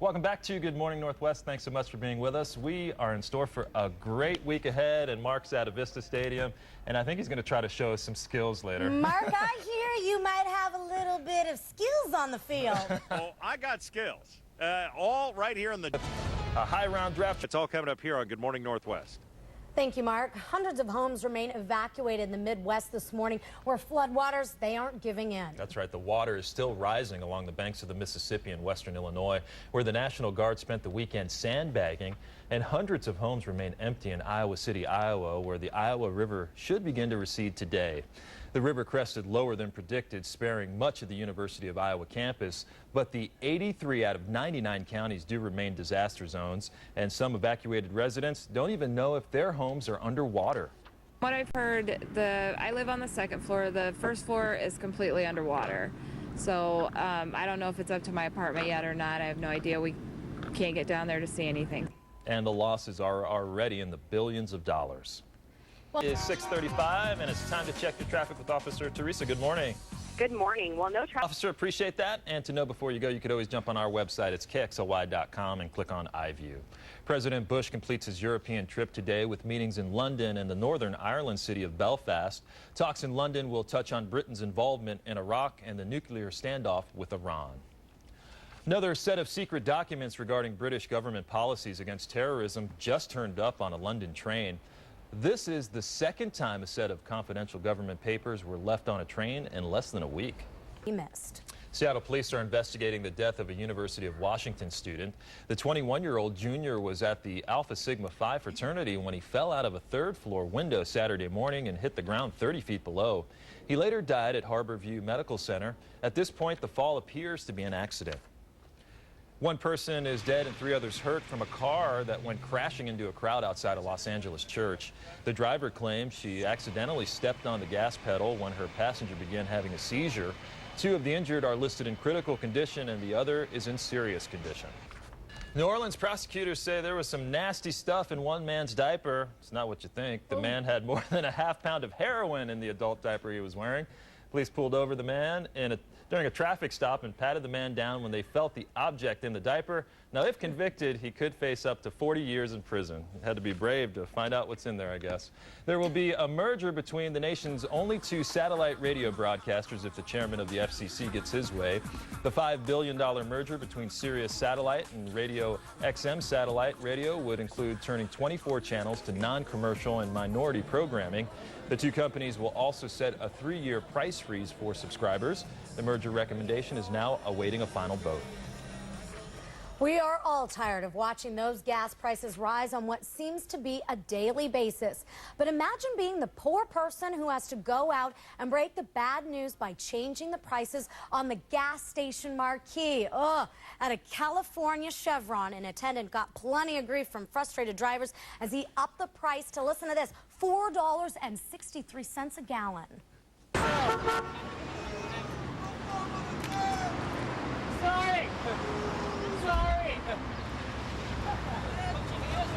Welcome back to Good Morning Northwest. Thanks so much for being with us. We are in store for a great week ahead, and Mark's at Vista Stadium, and I think he's going to try to show us some skills later. Mark, I hear you might have a little bit of skills on the field. Oh, I got skills. All right here in the A high round draft. It's all coming up here on Good Morning Northwest. Thank you, Mark. Hundreds of homes remain evacuated in the Midwest this morning where floodwaters, they aren't giving in. That's right. The water is still rising along the banks of the Mississippi in western Illinois, where the National Guard spent the weekend sandbagging, and hundreds of homes remain empty in Iowa City, Iowa, where the Iowa River should begin to recede today. The river crested lower than predicted, sparing much of the University of Iowa campus, but the 83 out of 99 counties do remain disaster zones, and some evacuated residents don't even know if their homes are underwater. What I've heard, I live on the second floor. The first floor is completely underwater. So I don't know if it's up to my apartment yet or not. I have no idea. We can't get down there to see anything. And the losses are already in the billions of dollars. It's 6:35, and it's time to check your traffic with Officer Teresa. Good morning. Good morning. Well, no traffic. Officer, appreciate that. And to know before you go, you could always jump on our website. It's kxly.com and click on iView. President Bush completes his European trip today with meetings in London and the Northern Ireland city of Belfast. Talks in London will touch on Britain's involvement in Iraq and the nuclear standoff with Iran. Another set of secret documents regarding British government policies against terrorism just turned up on a London train. This is the second time a set of confidential government papers were left on a train in less than a week. He missed. Seattle police are investigating the death of a University of Washington student. The 21-year-old junior was at the Alpha Sigma Phi fraternity when he fell out of a third-floor window Saturday morning and hit the ground 30 feet below. He later died at Harborview Medical Center. At this point, the fall appears to be an accident. One person is dead and 3 others hurt from a car that went crashing into a crowd outside a Los Angeles church. The driver claims she accidentally stepped on the gas pedal when her passenger began having a seizure. 2 of the injured are listed in critical condition and the other is in serious condition. New Orleans prosecutors say there was some nasty stuff in one man's diaper. It's not what you think. The man had more than a half pound of heroin in the adult diaper he was wearing. Police pulled over the man during a traffic stop and patted the man down when they felt the object in the diaper. Now, if convicted, he could face up to 40 years in prison. He had to be brave to find out what's in there, I guess. There will be a merger between the nation's only 2 satellite radio broadcasters if the chairman of the FCC gets his way. The $5 billion merger between Sirius Satellite and Radio XM Satellite Radio would include turning 24 channels to non-commercial and minority programming. The 2 companies will also set a 3-year price freeze for subscribers. The merger recommendation is now awaiting a final vote. We are all tired of watching those gas prices rise on what seems to be a daily basis. But imagine being the poor person who has to go out and break the bad news by changing the prices on the gas station marquee. Ugh. At a California Chevron, an attendant got plenty of grief from frustrated drivers as he upped the price to, listen to this, $4.63 a gallon. Sorry! Sorry!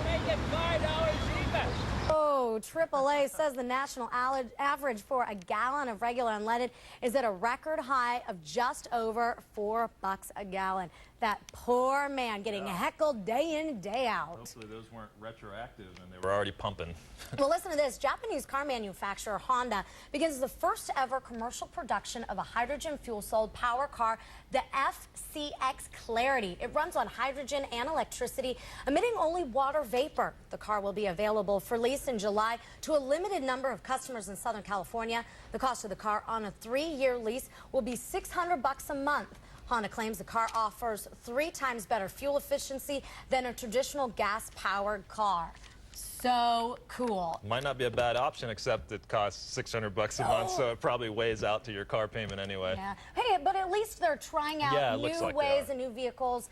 Make it $5 even! Oh, AAA says the national average for a gallon of regular unleaded is at a record high of just over $4 a gallon. That poor man getting heckled day in and day out. Hopefully those weren't retroactive and they were already pumping. Well, listen to this. Japanese car manufacturer Honda begins the first ever commercial production of a hydrogen fuel-cell power car, the FCX Clarity. It runs on hydrogen and electricity, emitting only water vapor. The car will be available for lease in July to a limited number of customers in Southern California. The cost of the car on a 3-year lease will be $600 a month. Honda claims the car offers 3 times better fuel efficiency than a traditional gas-powered car. So cool. Might not be a bad option, except it costs $600 a month, so it probably weighs out to your car payment anyway. Yeah. Hey, but at least they're trying out new like ways and new vehicles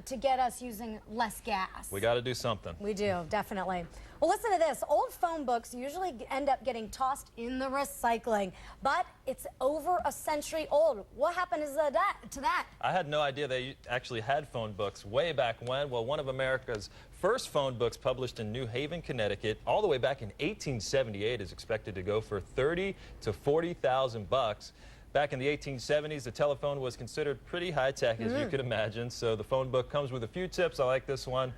to get us using less gas. We got to do something. We do, definitely. Well, listen to this. Old phone books usually end up getting tossed in the recycling, but it's over a century old. What happened to that? I had no idea they actually had phone books way back when. Well, one of America's first phone books published in New Haven, Connecticut, all the way back in 1878 is expected to go for $30,000 to $40,000. Back in the 1870s, the telephone was considered pretty high-tech, as you could imagine. So the phone book comes with a few tips. I like this one.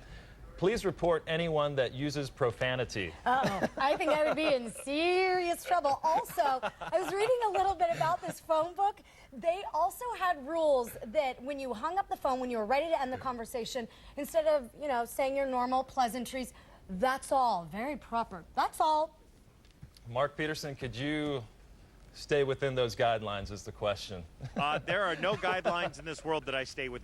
Please report anyone that uses profanity. Uh-oh. I think I would be in serious trouble. Also, I was reading a little bit about this phone book. They also had rules that when you hung up the phone, when you were ready to end the conversation, instead of, saying your normal pleasantries, that's all. Very proper. That's all. Mark Peterson, could you stay within those guidelines is the question. There are no guidelines in this world that I stay within.